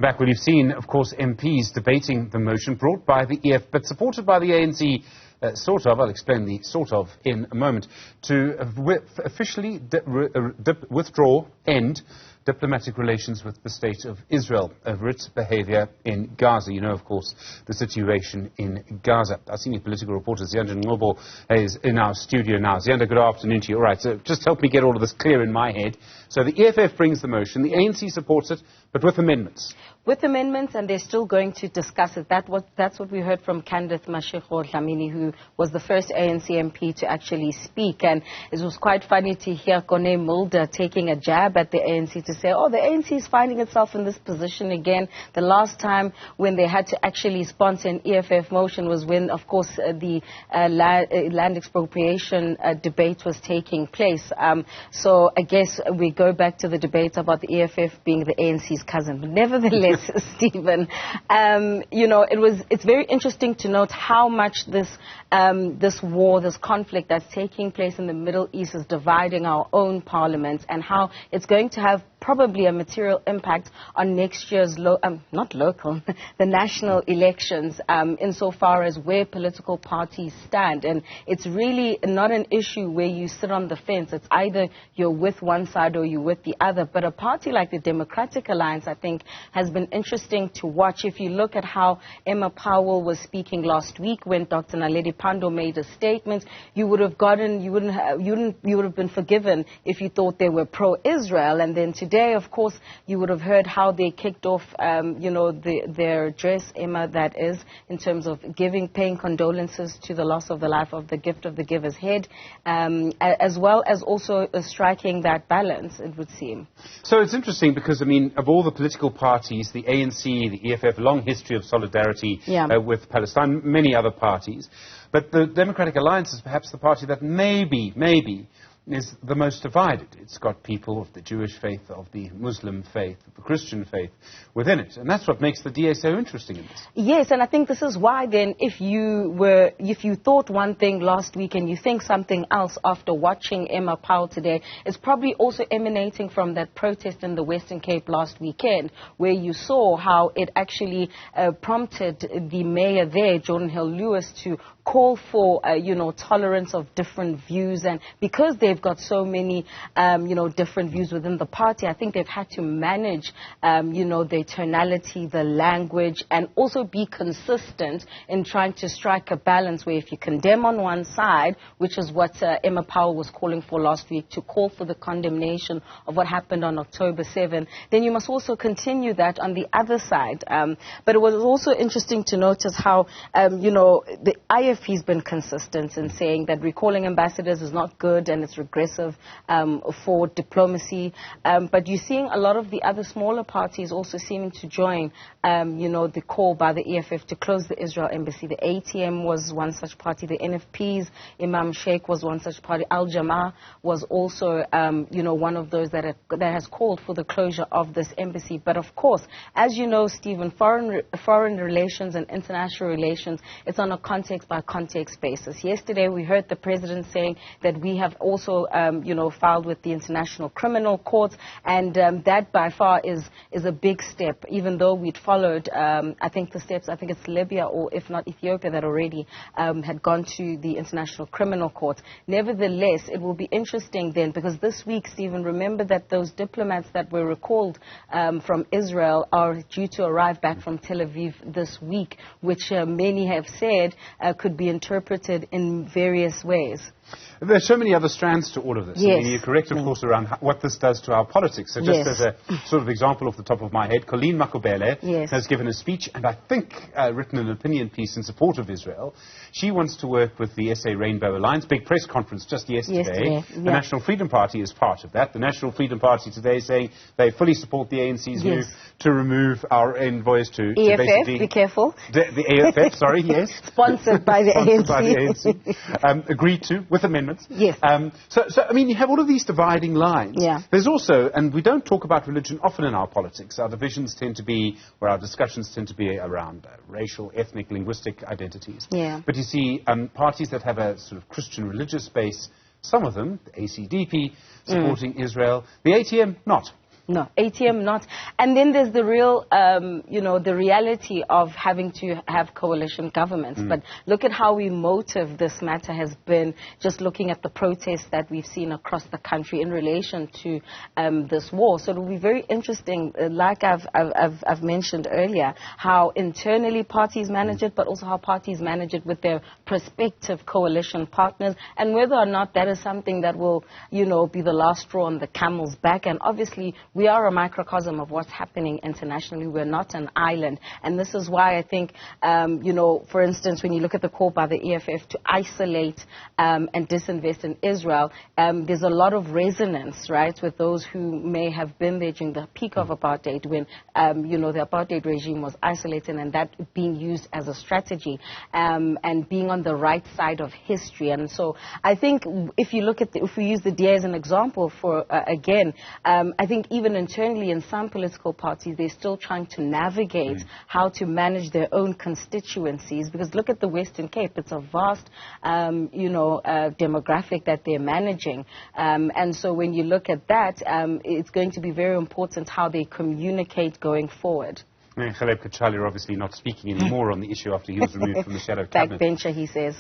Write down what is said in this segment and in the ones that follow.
Back when you've seen, of course, MPs debating the motion brought by the EF, but supported by the ANC, sort of, I'll explain the sort of in a moment, to officially end diplomatic relations with the State of Israel over its behavior in Gaza. You know, of course, the situation in Gaza. Our senior political reporter, Ziyanda Ngobo, is in our studio now. Ziyanda, good afternoon to you. All right, so just help me get all of this clear in my head. So the EFF brings the motion, the ANC supports it, but with amendments. With amendments, and they're still going to discuss it. That's what we heard from Candace Mashego Dlamini, who was the first ANC MP to actually speak. And it was quite funny to hear Kone Mulder taking a jab at the ANC to say, oh, the ANC is finding itself in this position again. The last time when they had to actually sponsor an EFF motion was when, of course, the land expropriation debate was taking place. So I guess we go back to the debate about the EFF being the ANC's cousin. But nevertheless, Stephen, you know, it's very interesting to note how much this war, this conflict that's taking place in the Middle East is dividing our own parliament, and how it's going to have probably a material impact on next year's the national elections, insofar as where political parties stand. And it's really not an issue where you sit on the fence. It's either you're with one side or you're with the other. But a party like the Democratic Alliance, I think, has been interesting to watch. If you look at how Emma Powell was speaking last week when Dr. Naledi Pandor made a statement, you would have been forgiven if you thought they were pro-Israel. And then today, of course, you would have heard how they kicked off, you know, their address, Emma, that is, in terms of paying condolences to the loss of the life of the gift of the giver's head, as well as also striking that balance, it would seem. So it's interesting because, I mean, of all the political parties, the ANC, the EFF, long history of solidarity with Palestine, many other parties. But the Democratic Alliance is perhaps the party that maybe is the most divided. It's got people of the Jewish faith, of the Muslim faith, of the Christian faith within it. And that's what makes the DA so interesting in this. Yes, and I think this is why then if you thought one thing last week and you think something else after watching Emma Powell today, it's probably also emanating from that protest in the Western Cape last weekend, where you saw how it actually prompted the mayor there, Jordan Hill-Lewis, to call for, you know, tolerance of different views. And because they've got so many, you know, different views within the party, I think they've had to manage, you know, their tonality, the language, and also be consistent in trying to strike a balance where if you condemn on one side, which is what Emma Powell was calling for last week, to call for the condemnation of what happened on October 7, then you must also continue that on the other side. But it was also interesting to notice how, you know, the IFP's been consistent in saying that recalling ambassadors is not good and it's regressive for diplomacy. But you're seeing a lot of the other smaller parties also seeming to join, you know, the call by the EFF to close the Israel embassy. The ATM was one such party. The NFP's Imam Sheikh was one such party. Al-Jamaa was also, you know, one of those that has called for the closure of this embassy. But of course, as you know, Stephen, foreign relations and international relations, it's on a context-by-context basis. Yesterday, we heard the president saying that we have also, you know, filed with the International Criminal Court, and that by far is a big step, even though we'd followed, I think it's Libya or if not Ethiopia that already had gone to the International Criminal Court. Nevertheless, it will be interesting then, because this week, Stephen, remember that those diplomats that were recalled from Israel are due to arrive back from Tel Aviv this week, which many have said could be interpreted in various ways. There's so many other strands to all of this. Yes. I mean, you're correct, of course, around what this does to our politics. So just as a sort of example off the top of my head, Colleen Makubele has given a speech and I think written an opinion piece in support of Israel. She wants to work with the SA Rainbow Alliance. Big press conference just yesterday. The National Freedom Party is part of that. The National Freedom Party today is saying they fully support the ANC's move to remove our envoys to EFF, basically... be careful. The EFF, sorry, yes. Sponsored by the ANC. Agreed to, with amendments. Yes. So, I mean, you have all of these dividing lines. Yeah. There's also, and we don't talk about religion often in our politics. Our divisions tend to be, or our discussions tend to be around racial, ethnic, linguistic identities. Yeah. But you see parties that have a sort of Christian religious base, some of them, the ACDP, supporting Israel. The ATM, not. No, ATM not. And then there's the real, the reality of having to have coalition governments. But look at how emotive this matter has been, just looking at the protests that we've seen across the country in relation to this war. So it will be very interesting, like I've mentioned earlier, how internally parties manage it, but also how parties manage it with their prospective coalition partners, and whether or not that is something that will, be the last straw on the camel's back. And obviously, we are a microcosm of what's happening internationally. We're not an island. And this is why I think, for instance, when you look at the call by the EFF to isolate and disinvest in Israel, there's a lot of resonance, right, with those who may have been there during the peak of apartheid when, the apartheid regime was isolated, and that being used as a strategy and being on the right side of history. And so I think if you look at, if we use the DA as an example for, again, I think even internally in some political parties, they're still trying to navigate how to manage their own constituencies, because look at the Western Cape. It's a vast, demographic that they're managing. And so when you look at that, it's going to be very important how they communicate going forward. Caleb Kachali are obviously not speaking anymore on the issue after he was removed from the shadow cabinet. Backbencher, he says.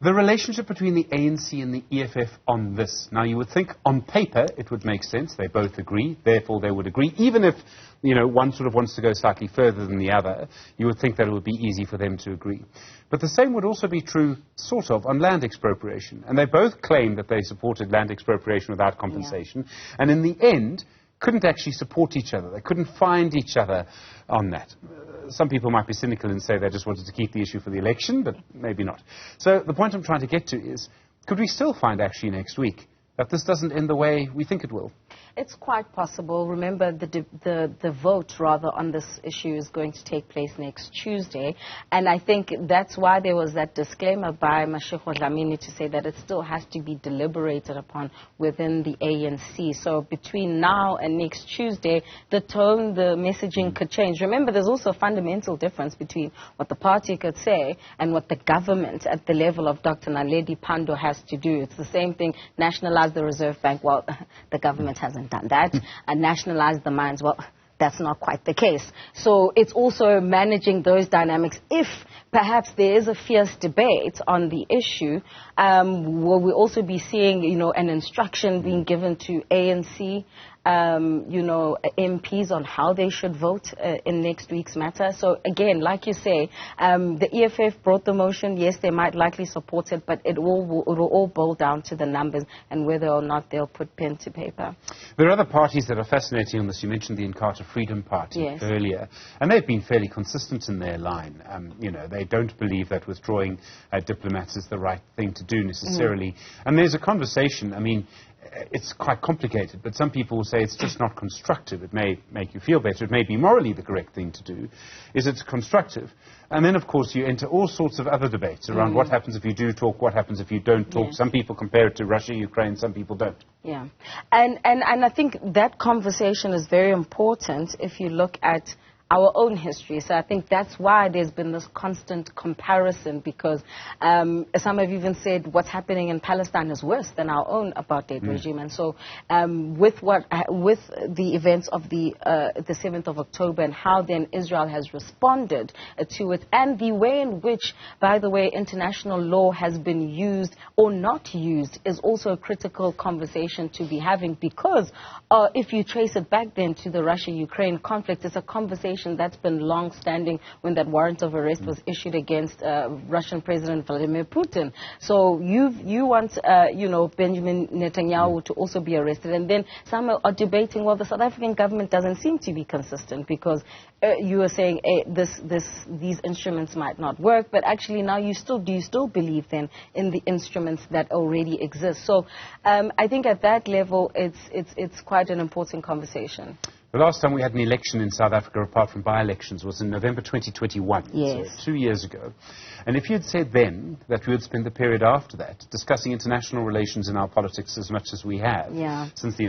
The relationship between the ANC and the EFF on this. Now, you would think on paper it would make sense. They both agree. Therefore, they would agree. Even if, one sort of wants to go slightly further than the other, you would think that it would be easy for them to agree. But the same would also be true, sort of, on land expropriation. And they both claim that they supported land expropriation without compensation. Yeah. And in the end, couldn't actually support each other. They couldn't find each other on that. Some people might be cynical and say they just wanted to keep the issue for the election, but maybe not. So the point I'm trying to get to is, could we still find actually next week that this doesn't end the way we think it will? It's quite possible. Remember, the vote, rather, on this issue is going to take place next Tuesday. And I think that's why there was that disclaimer by Mashego Dlamini to say that it still has to be deliberated upon within the ANC. So between now and next Tuesday, the tone, the messaging could change. Remember, there's also a fundamental difference between what the party could say and what the government at the level of Dr. Naledi Pandor has to do. It's the same thing, nationalize the Reserve Bank. Well, the government hasn't done that. And nationalize the mines. Well, that's not quite the case. So it's also managing those dynamics. If perhaps there is a fierce debate on the issue, will we also be seeing, an instruction being given to ANC, MPs on how they should vote in next week's matter. So again, like you say, the EFF brought the motion. Yes, they might likely support it, but it will all boil down to the numbers and whether or not they'll put pen to paper. There are other parties that are fascinating on this. You mentioned the Inkatha Freedom Party earlier, and they've been fairly consistent in their line. They don't believe that withdrawing diplomats is the right thing to do necessarily. And there's a conversation, it's quite complicated, but some people will say it's just not constructive. It may make you feel better. It may be morally the correct thing to do. Is it constructive? And then, of course, you enter all sorts of other debates around what happens if you do talk, what happens if you don't talk. Yeah. Some people compare it to Russia, Ukraine, some people don't. Yeah. And I think that conversation is very important if you look at our own history. So I think that's why there's been this constant comparison, because some have even said what's happening in Palestine is worse than our own apartheid regime. And so with the events of the 7th of October and how then Israel has responded to it, and the way in which, by the way, international law has been used or not used, is also a critical conversation to be having, because if you trace it back then to the Russia-Ukraine conflict, it's a conversation that's been long-standing when that warrant of arrest was issued against Russian President Vladimir Putin. So you want, Benjamin Netanyahu to also be arrested. And then some are debating, well, the South African government doesn't seem to be consistent, because you are saying these instruments might not work, but actually now do you still believe then in the instruments that already exist? So I think at that level it's quite an important conversation. The last time we had an election in South Africa, apart from by-elections, was in November 2021, yes. So 2 years ago. And if you had said then that we would spend the period after that discussing international relations in our politics as much as we have, since the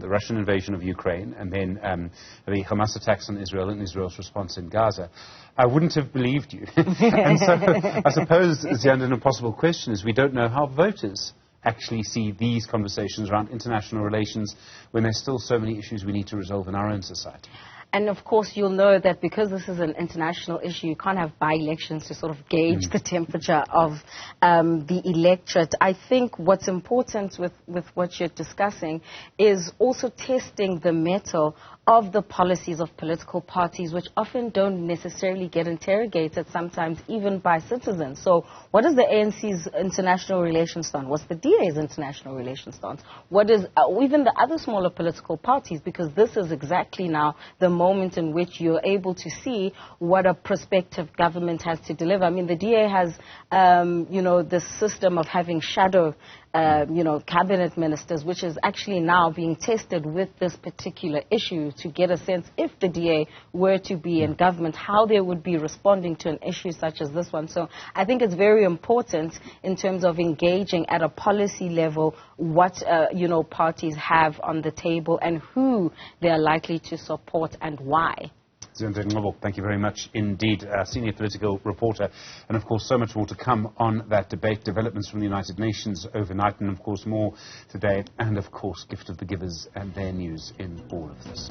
Russian invasion of Ukraine, and then the Hamas attacks on Israel and Israel's response in Gaza, I wouldn't have believed you. And so I suppose the impossible question is we don't know how voters actually see these conversations around international relations when there's still so many issues we need to resolve in our own society? And of course, you'll know that because this is an international issue, you can't have by-elections to sort of gauge the temperature of the electorate. I think what's important with what you're discussing is also testing the mettle of the policies of political parties, which often don't necessarily get interrogated, sometimes even by citizens. So what is the ANC's international relations stance? What's the DA's international relations stance? What is even the other smaller political parties? Because this is exactly now the moment in which you're able to see what a prospective government has to deliver. I mean, the DA has, this system of having shadow cabinet ministers, which is actually now being tested with this particular issue to get a sense, if the DA were to be in government, how they would be responding to an issue such as this one. So I think it's very important in terms of engaging at a policy level what, parties have on the table and who they are likely to support and why. Thank you very much indeed, senior political reporter. And of course, so much more to come on that debate, developments from the United Nations overnight, and of course more today, and of course, Gift of the Givers and their news in all of this.